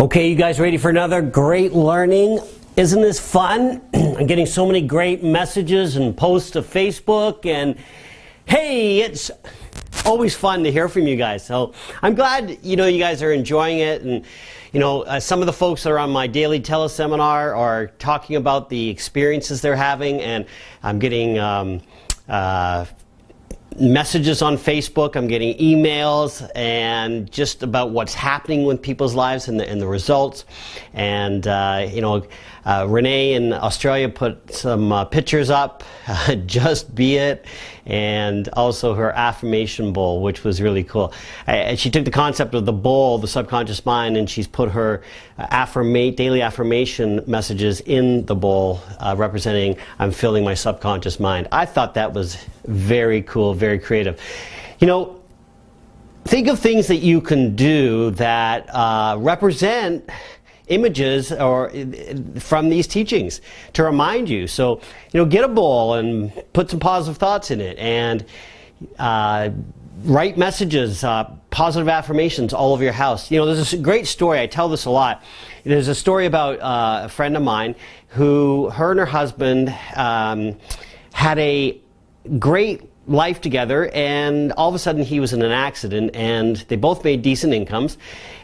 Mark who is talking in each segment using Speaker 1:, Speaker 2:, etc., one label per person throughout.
Speaker 1: Okay, you guys ready for another great learning? Isn't this fun? I'm getting so many great messages and posts to Facebook, and hey, it's always fun to hear from you guys. So I'm glad you guys are enjoying it, and some of the folks that are on my daily teleseminar are talking about the experiences they're having, and I'm getting messages on Facebook, I'm getting emails, and just about what's happening with people's lives and the results. And Renee in Australia put some pictures up, Just Be It, and also her affirmation bowl, which was really cool. And she took the concept of the bowl, the subconscious mind, and she's put her daily affirmation messages in the bowl, representing I'm filling my subconscious mind. I thought that was very cool, very creative. Think of things that you can do that represent images or from these teachings to remind you. So, get a bowl and put some positive thoughts in it, and write messages, positive affirmations all over your house. There's this great story, I tell this a lot. There's a story about a friend of mine who, her and her husband had a great life together, and all of a sudden he was in an accident, and they both made decent incomes,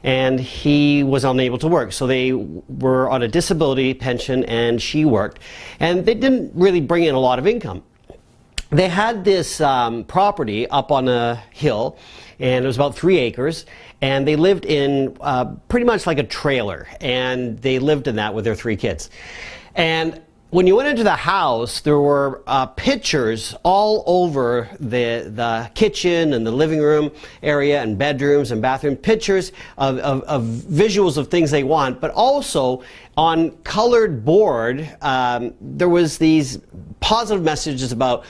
Speaker 1: and he was unable to work. So they were on a disability pension, and she worked, and they didn't really bring in a lot of income. They had this property up on a hill, and it was about 3 acres, and they lived in pretty much like a trailer, and they lived in that with their 3 kids. And when you went into the house, there were pictures all over the kitchen and the living room area and bedrooms and bathroom, pictures of visuals of things they want, but also on colored board, there was these positive messages about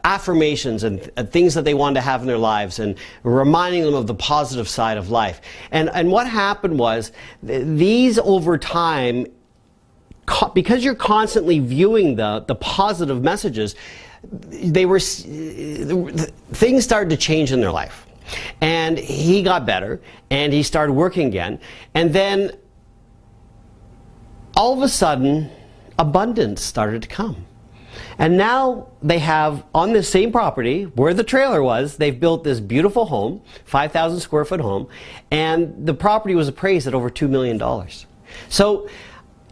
Speaker 1: affirmations and things that they wanted to have in their lives, and reminding them of the positive side of life. And what happened was, these over time, because you're constantly viewing the positive messages, things started to change in their life. And he got better, and he started working again. And then all of a sudden, abundance started to come. And now they have, on this same property where the trailer was, they've built this beautiful home, 5,000 square foot home, and the property was appraised at over $2 million. So,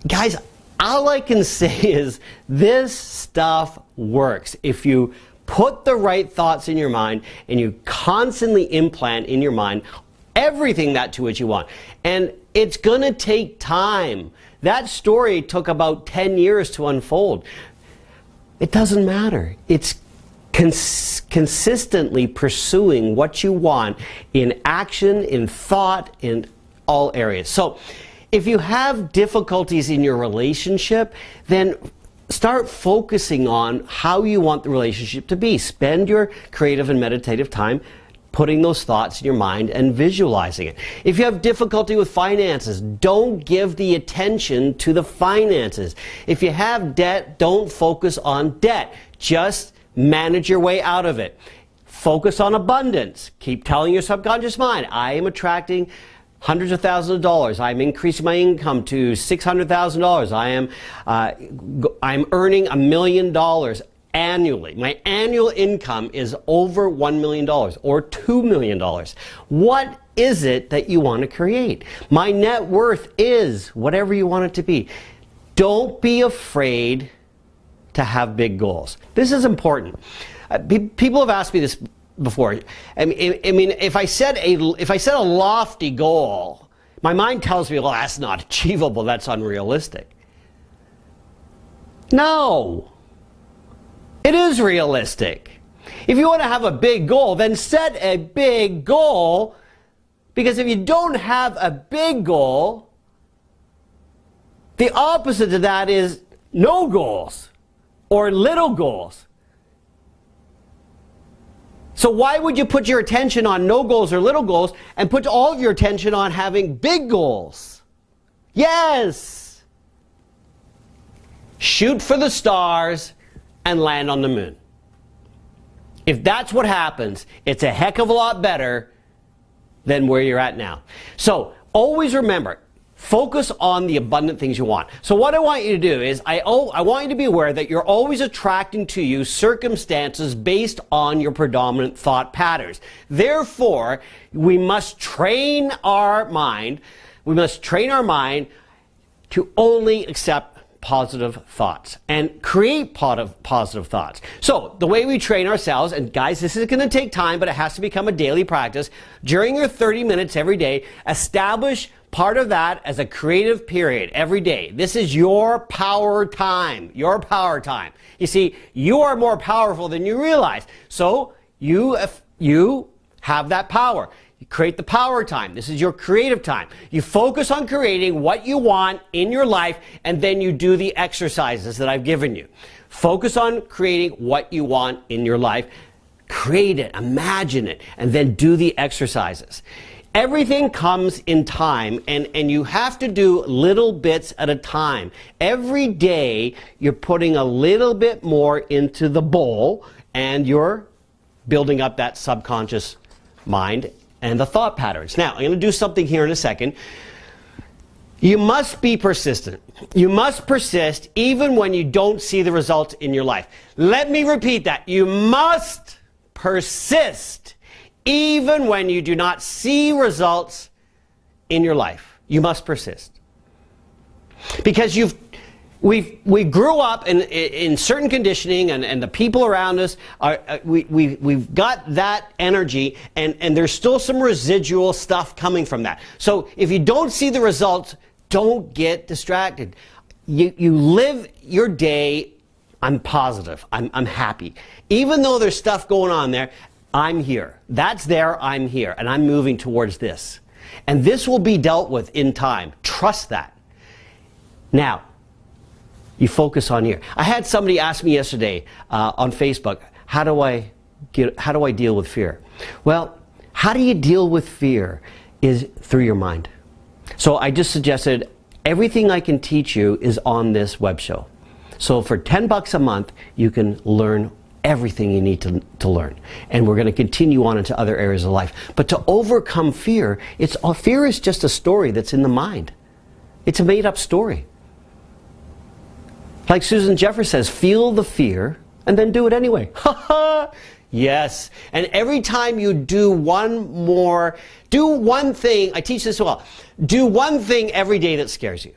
Speaker 1: guys, all I can say is this stuff works. If you put the right thoughts in your mind and you constantly implant in your mind everything to which you want. And it's going to take time. That story took about 10 years to unfold. It doesn't matter. It's consistently pursuing what you want in action, in thought, in all areas. So, if you have difficulties in your relationship, then start focusing on how you want the relationship to be. Spend your creative and meditative time putting those thoughts in your mind and visualizing it. If you have difficulty with finances, don't give the attention to the finances. If you have debt, don't focus on debt. Just manage your way out of it. Focus on abundance. Keep telling your subconscious mind, I am attracting hundreds of thousands of dollars. I'm increasing my income to $600,000. I'm earning $1 million annually. My annual income is over $1 million or $2 million. What is it that you want to create? My net worth is whatever you want it to be. Don't be afraid to have big goals. This is important. People have asked me this before. I mean, if I set a lofty goal, my mind tells me, well, that's not achievable, that's unrealistic. No, it is realistic. If you want to have a big goal, then set a big goal, because if you don't have a big goal, the opposite of that is no goals or little goals. So why would you put your attention on no goals or little goals and put all of your attention on having big goals? Yes! Shoot for the stars and land on the moon. If that's what happens, it's a heck of a lot better than where you're at now. So always remember, Focus on the abundant things you want. So what I want you to do is, I want you to be aware that you're always attracting to you circumstances based on your predominant thought patterns. Therefore, we must train our mind to only accept positive thoughts and create positive thoughts. So the way we train ourselves, and guys, this is going to take time, but it has to become a daily practice. During your 30 minutes every day, establish part of that as a creative period every day. This is your power time. Your power time. You see, you are more powerful than you realize. So you have that power. You create the power time. This is your creative time. You focus on creating what you want in your life, and then you do the exercises that I've given you. Focus on creating what you want in your life. Create it, imagine it, and then do the exercises. Everything comes in time, and you have to do little bits at a time. Every day, you're putting a little bit more into the bowl, and you're building up that subconscious mind and the thought patterns. Now, I'm going to do something here in a second. You must be persistent. You must persist even when you don't see the results in your life. Let me repeat that. You must persist even when you do not see results in your life. You must persist. Because we grew up in certain conditioning, and the people around us we've got that energy, and there's still some residual stuff coming from that. So if you don't see the results, don't get distracted. You live your day, I'm positive, I'm happy. Even though there's stuff going on there, I'm here. That's there, I'm here, and I'm moving towards this. And this will be dealt with in time. Trust that. Now, you focus on here. I had somebody ask me yesterday on Facebook, how do I deal with fear? Well, how do you deal with fear is through your mind. So I just suggested everything I can teach you is on this web show. So for $10 a month, you can learn everything you need to learn. And we're going to continue on into other areas of life. But to overcome fear, fear is just a story that's in the mind. It's a made-up story. Like Susan Jeffers says, feel the fear and then do it anyway. Ha ha! Yes. And every time you do one thing, I teach this well, do one thing every day that scares you.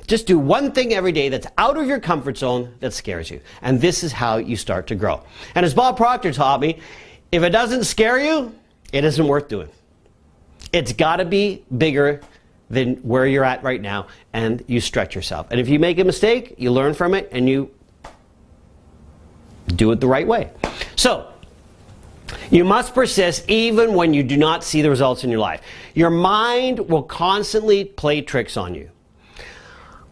Speaker 1: Just do one thing every day that's out of your comfort zone that scares you. And this is how you start to grow. And as Bob Proctor taught me, if it doesn't scare you, it isn't worth doing. It's got to be bigger than where you're at right now, and you stretch yourself. And if you make a mistake, you learn from it, and you do it the right way. So, you must persist even when you do not see the results in your life. Your mind will constantly play tricks on you.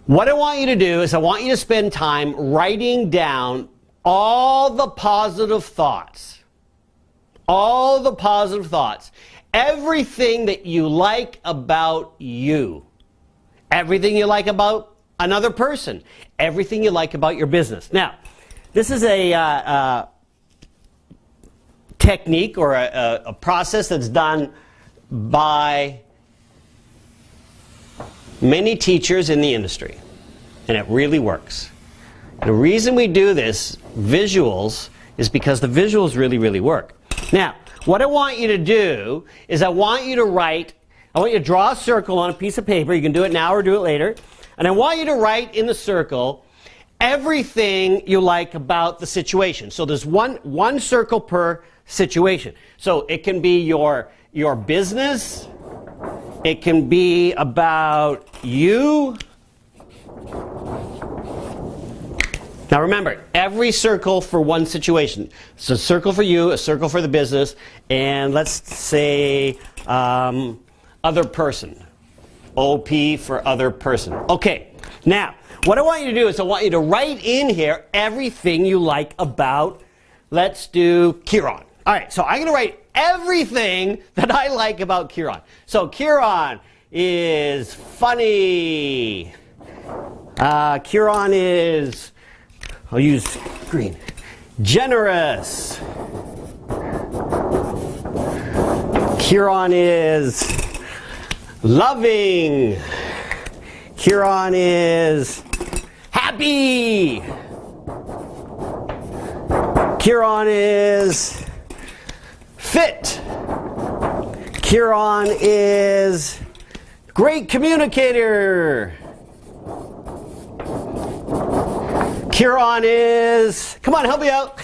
Speaker 1: What I want you to do is I want you to spend time writing down all the positive thoughts. All the positive thoughts. Everything that you like about you. Everything you like about another person. Everything you like about your business. Now, this is a technique or a process that's done by many teachers in the industry. And it really works. And the reason we do this, visuals, is because the visuals really, really work. Now, what I want you to do is I want you to draw a circle on a piece of paper. You can do it now or do it later. And I want you to write in the circle everything you like about the situation. So there's one circle per situation. So it can be your business. It can be about you. Now remember, every circle for one situation. So a circle for you, a circle for the business, and let's say other person. OP for other person. Okay, now what I want you to do is I want you to write in here everything you like about, let's do Kieran. All right, so I'm going to write everything that I like about Kieran. So Kieran is funny. Kieran is, I'll use green, generous. Kieran is loving. Chiron is happy. Chiron is fit. Chiron is great communicator. Chiron is, come on, help me out.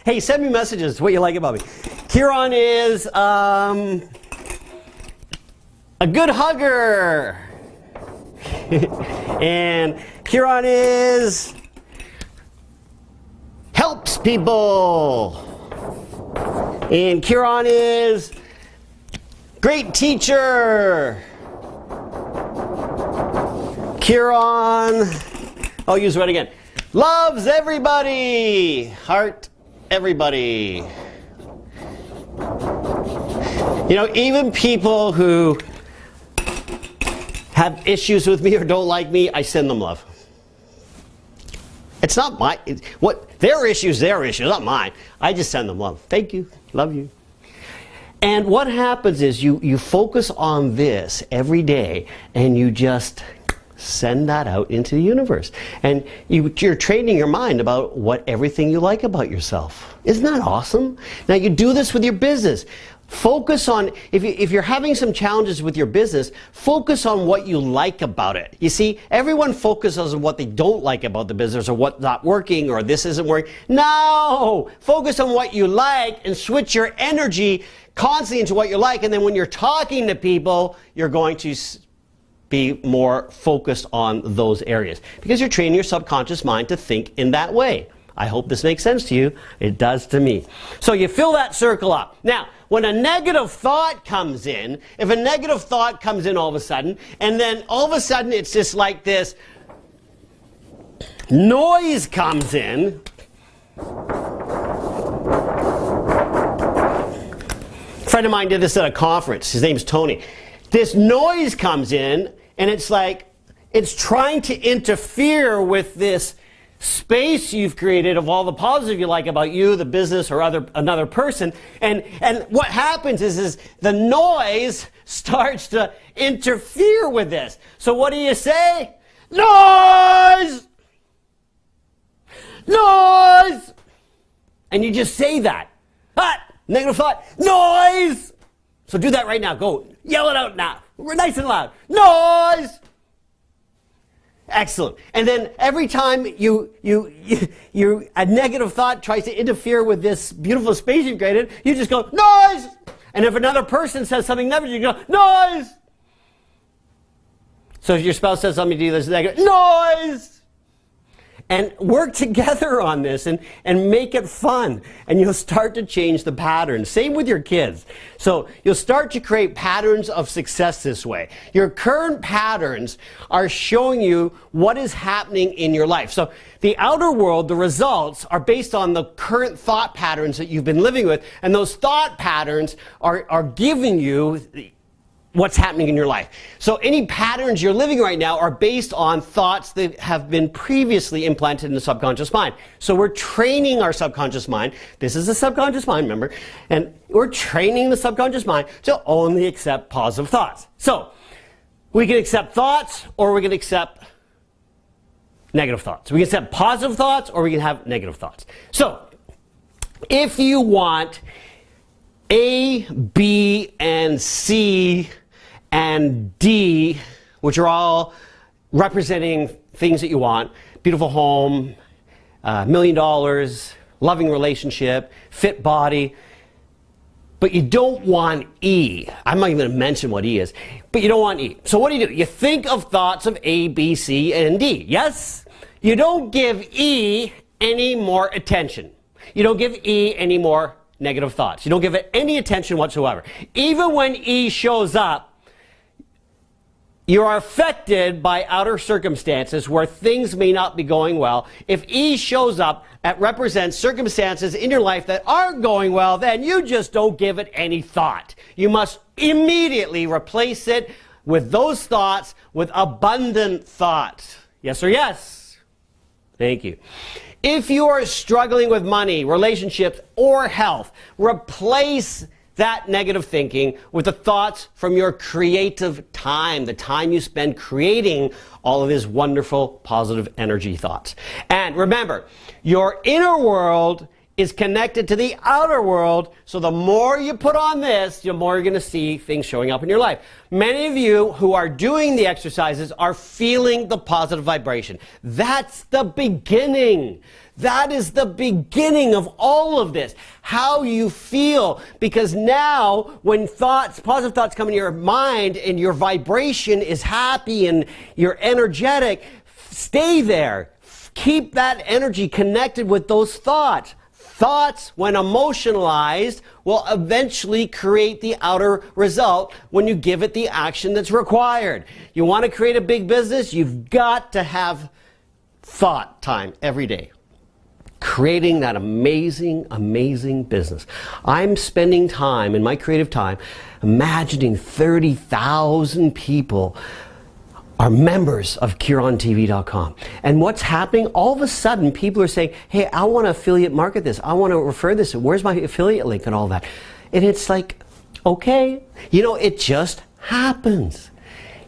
Speaker 1: Hey, send me messages, what you like about me. Chiron is a good hugger. And Chiron is helps people. And Chiron is great teacher. Chiron, I'll use it again. Loves everybody. Heart everybody. You know, even people who have issues with me or don't like me, I send them love. It's not my, their issues, not mine. I just send them love. Thank you. Love you. And what happens is you focus on this every day and you just send that out into the universe. And you're training your mind about everything you like about yourself. Isn't that awesome? Now you do this with your business. Focus on, if you're having some challenges with your business, focus on what you like about it. You see, everyone focuses on what they don't like about the business or what's not working or this isn't working. No! Focus on what you like and switch your energy constantly into what you like, and then when you're talking to people, you're going to be more focused on those areas because you're training your subconscious mind to think in that way. I hope this makes sense to you. It does to me. So you fill that circle up. Now, when a negative thought comes in, if a negative thought comes in all of a sudden, and then all of a sudden it's just like this noise comes in. A friend of mine did this at a conference. His name's Tony. This noise comes in, and it's like it's trying to interfere with this space you've created of all the positive you like about you, the business, or another person. And what happens is the noise starts to interfere with this. So what do you say? Noise! Noise! And you just say that. Negative thought. Noise! So do that right now. Go. Yell it out now. We're nice and loud. Noise! Excellent. And then every time a negative thought tries to interfere with this beautiful space you've created, you just go, noise! And if another person says something negative, you go, noise! So if your spouse says something to you that's negative, noise! And work together on this and make it fun. And you'll start to change the patterns. Same with your kids. So you'll start to create patterns of success this way. Your current patterns are showing you what is happening in your life. So the outer world, the results, are based on the current thought patterns that you've been living with. And those thought patterns are giving you what's happening in your life. So any patterns you're living right now are based on thoughts that have been previously implanted in the subconscious mind. So we're training our subconscious mind. This is the subconscious mind, remember? And we're training the subconscious mind to only accept positive thoughts. So we can accept thoughts or we can accept negative thoughts. We can accept positive thoughts or we can have negative thoughts. So if you want A, B, and C, and D, which are all representing things that you want, beautiful home, $1 million, loving relationship, fit body, but you don't want E. I'm not even going to mention what E is, but you don't want E. So what do? You think of thoughts of A, B, C, and D, yes? You don't give E any more attention. You don't give E any more negative thoughts. You don't give it any attention whatsoever. Even when E shows up, you are affected by outer circumstances where things may not be going well. If E shows up, it represents circumstances in your life that aren't going well, then you just don't give it any thought. You must immediately replace it with those thoughts with abundant thoughts. Yes or yes? Thank you. If you are struggling with money, relationships, or health, replace that negative thinking with the thoughts from your creative time, the time you spend creating all of these wonderful positive energy thoughts. And remember, your inner world is connected to the outer world, so the more you put on this, the more you're going to see things showing up in your life. Many of you who are doing the exercises are feeling the positive vibration. That's the beginning. That is the beginning of all of this. How you feel. Because now, when positive thoughts come in your mind and your vibration is happy and you're energetic, stay there. Keep that energy connected with those thoughts. Thoughts, when emotionalized, will eventually create the outer result when you give it the action that's required. You want to create a big business? You've got to have thought time every day. Creating that amazing, amazing business. I'm spending time, in my creative time, imagining 30,000 people are members of KieronTV.com. And what's happening? All of a sudden, people are saying, hey, I want to affiliate market this. I want to refer this. Where's my affiliate link and all that? And it's like, okay, it just happens.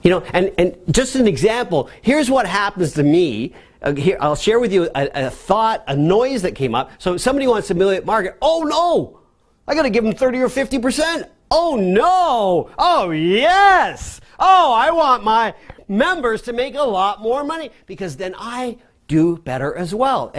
Speaker 1: And just an example, here's what happens to me. Here, I'll share with you a thought, a noise that came up. So somebody wants to affiliate market. Oh no, I got to give them 30 or 50%. Oh no, oh yes. Oh, I want my members to make a lot more money because then I do better as well.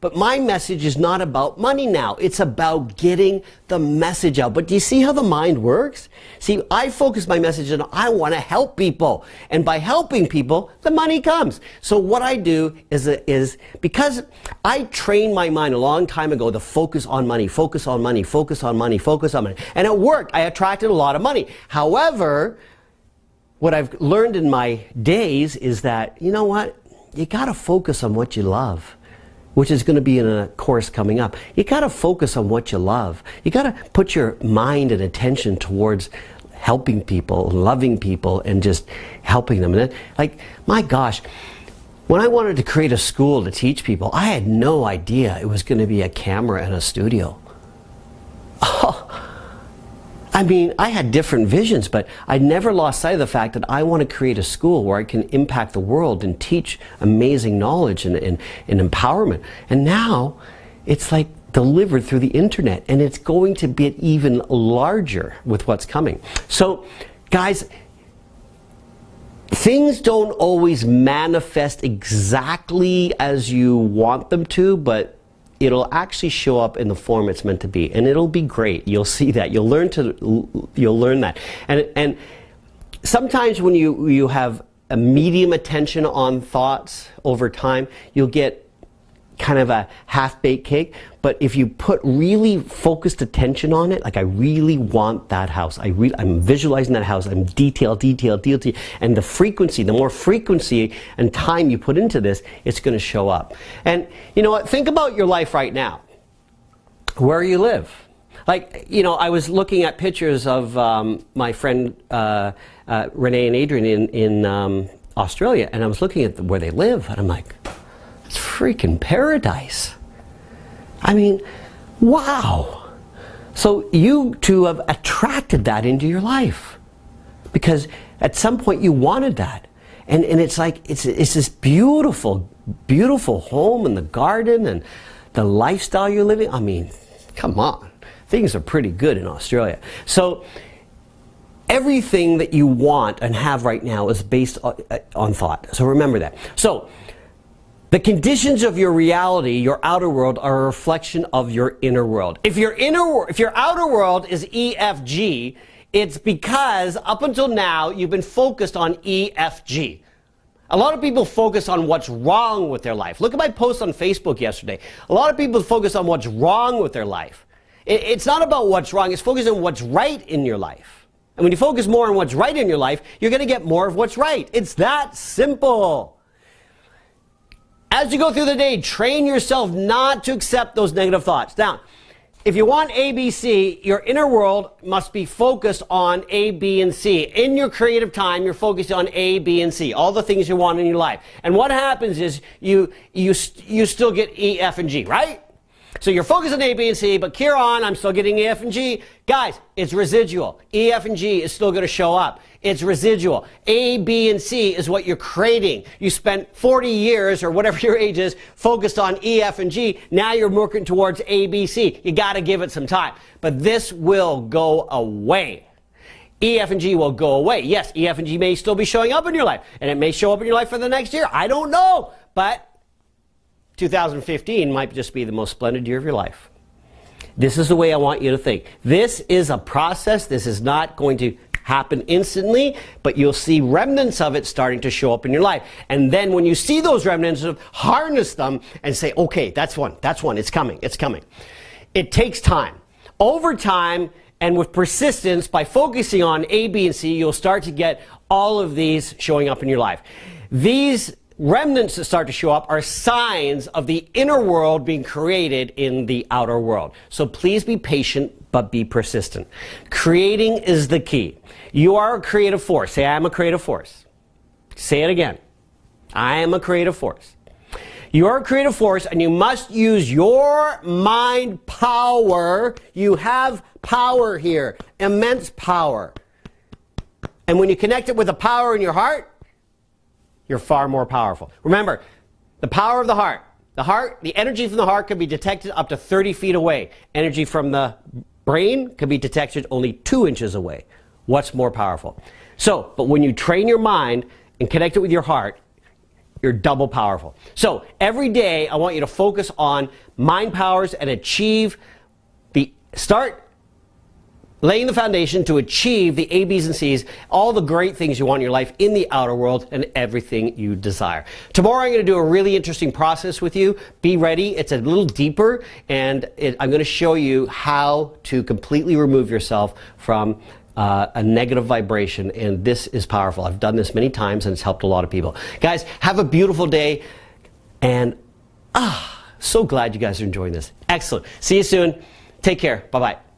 Speaker 1: But my message is not about money now. It's about getting the message out. But do you see how the mind works? See, I focus my message on I want to help people. And by helping people, the money comes. So what I do is because I trained my mind a long time ago to focus on money, focus on money, focus on money, focus on money. And it worked. I attracted a lot of money. However, what I've learned in my days is that, you know what? You got to focus on what you love, which is going to be in a course coming up. You got to focus on what you love. You got to put your mind and attention towards helping people, loving people, and just helping them. And my gosh, when I wanted to create a school to teach people, I had no idea it was going to be a camera and a studio. I mean, I had different visions, but I never lost sight of the fact that I want to create a school where I can impact the world and teach amazing knowledge and empowerment. And now it's like delivered through the internet, and it's going to get even larger with what's coming. So, guys, things don't always manifest exactly as you want them to, but it'll actually show up in the form it's meant to be, and it'll be great. You'll see that. You'll learn that. And sometimes when you have a medium attention on thoughts over time, you'll get kind of a half-baked cake. But if you put really focused attention on it, like I really want that house. I'm visualizing that house. I'm detail. And the frequency, the more frequency and time you put into this, it's going to show up. And you know what? Think about your life right now. Where you live. I was looking at pictures of my friend Renee and Adrian in Australia, and I was looking at where they live, and I'm like, it's freaking paradise. I mean, wow. So you two have attracted that into your life because at some point you wanted that. And it's like, it's this beautiful, beautiful home and the garden and the lifestyle you're living. I mean, come on. Things are pretty good in Australia. So everything that you want and have right now is based on thought. So remember that. So the conditions of your reality, your outer world, are a reflection of your inner world. If your outer world is EFG, it's because up until now you've been focused on EFG. A lot of people focus on what's wrong with their life. Look at my post on Facebook yesterday. A lot of people focus on what's wrong with their life. It's not about what's wrong, it's focusing on what's right in your life. And when you focus more on what's right in your life, you're going to get more of what's right. It's that simple. As you go through the day, train yourself not to accept those negative thoughts. Now, if you want A, B, C, your inner world must be focused on A, B, and C. In your creative time, you're focused on A, B, and C, all the things you want in your life. And what happens is you still get E, F, and G, right? So you're focused on A, B, and C, but Kieran, I'm still getting E, F, and G. Guys, it's residual. E, F, and G is still going to show up. It's residual. A, B, and C is what you're creating. You spent 40 years, or whatever your age is, focused on E, F, and G. Now you're working towards A, B, C. You got to give it some time. But this will go away. E, F, and G will go away. Yes, E, F, and G may still be showing up in your life, and it may show up in your life for the next year. I don't know, but 2015 might just be the most splendid year of your life. This is the way I want you to think. This is a process. This is not going to happen instantly, but you'll see remnants of it starting to show up in your life. And then when you see those remnants, harness them and say, okay, that's one, it's coming, it's coming. It takes time. Over time, and with persistence, by focusing on A, B, and C, you'll start to get all of these showing up in your life. These remnants that start to show up are signs of the inner world being created in the outer world. So please be patient, but be persistent. Creating is the key. You are a creative force. Say, I am a creative force. Say it again. I am a creative force. You are a creative force, and you must use your mind power. You have power here, immense power. And when you connect it with the power in your heart, you're far more powerful. Remember, the power of the heart. The energy from the heart can be detected up to 30 feet away. Energy from the brain can be detected only 2 inches away. What's more powerful? So, but when you train your mind and connect it with your heart, you're double powerful. So every day, I want you to focus on mind powers and start laying the foundation to achieve the A, B's, and C's, all the great things you want in your life in the outer world and everything you desire. Tomorrow I'm going to do a really interesting process with you. Be ready. It's a little deeper, and I'm going to show you how to completely remove yourself from a negative vibration, and this is powerful. I've done this many times, and it's helped a lot of people. Guys, have a beautiful day, and so glad you guys are enjoying this. Excellent. See you soon. Take care. Bye-bye.